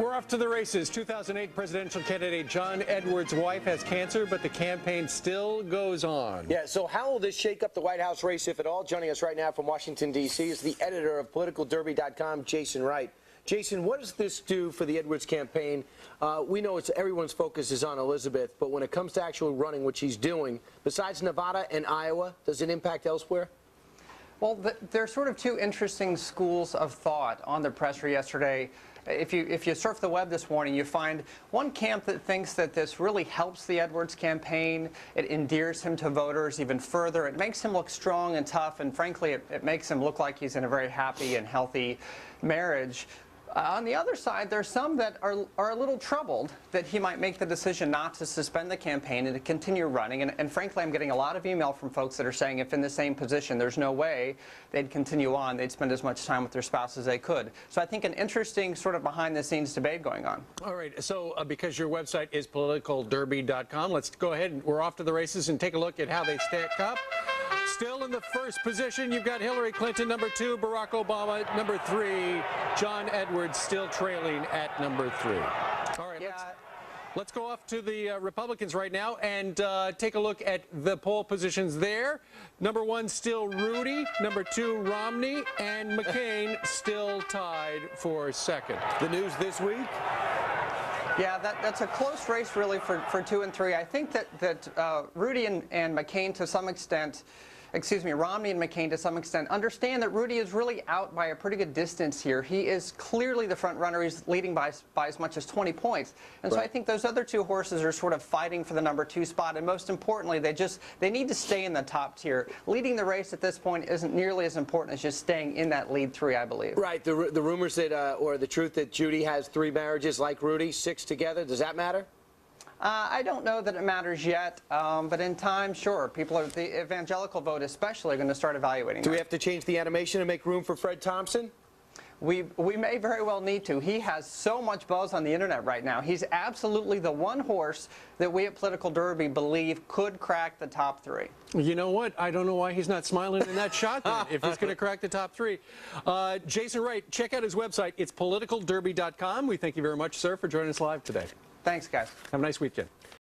We're off to the races. 2008 presidential candidate John Edwards' wife has cancer, but the campaign still goes on. Yeah, so how will this shake up the White House race, if at all? Joining us right now from Washington, D.C. is the editor of PoliticalDerby.com, Jason Wright. Jason, what does this do for the Edwards campaign? We know everyone's focus is on Elizabeth, but when it comes to actually running, which he's doing, besides Nevada and Iowa, does it impact elsewhere? Well, there are sort of two interesting schools of thought on the presser yesterday. If you surf the web this morning, you find one camp that thinks that this really helps the Edwards campaign. It endears him to voters even further. It makes him look strong and tough, and frankly, it makes him look like he's in a very happy and healthy marriage. On the other side, there's some that are a little troubled that he might make the decision not to suspend the campaign and to continue running. And frankly, I'm getting a lot of email from folks that are saying if in the same position, there's no way they'd continue on. They'd spend as much time with their spouse as they could. So I think an interesting sort of behind-the-scenes debate going on. All right. So because your website is PoliticalDerby.com, let's go ahead and we're off to the races and take a look at how they stack up. Still in the first position, you've got Hillary Clinton, number 2, Barack Obama, number 3, John Edwards still trailing at number 3. All right, let's go off to the Republicans right now and take a look at the poll positions there. Number 1 still Rudy, number 2 Romney, and McCain still tied for second. The news this week? Yeah, that's a close race, really, for 2 and 3. I think that Rudy and McCain, to some extent, Romney and McCain, to some extent, understand that Rudy is really out by a pretty good distance here. He is clearly the front runner. He's leading by as much as 20 points. And so I think those other 2 horses are sort of fighting for the number 2 spot. And most importantly, they need to stay in the top tier. Leading the race at this point isn't nearly as important as just staying in that lead 3, I believe. Right. The rumors that, or the truth that Judy has 3 marriages like Rudy, 6 together, does that matter? I don't know that it matters yet, but in time, sure. The evangelical vote especially, are going to start evaluating Do we have to change the animation to make room for Fred Thompson? We may very well need to. He has so much buzz on the internet right now. He's absolutely the one horse that we at Political Derby believe could crack the top 3. You know what? I don't know why he's not smiling in that shot then, if he's going to crack the top 3. Jason Wright, check out his website. It's PoliticalDerby.com. We thank you very much, sir, for joining us live today. Thanks, guys. Have a nice weekend.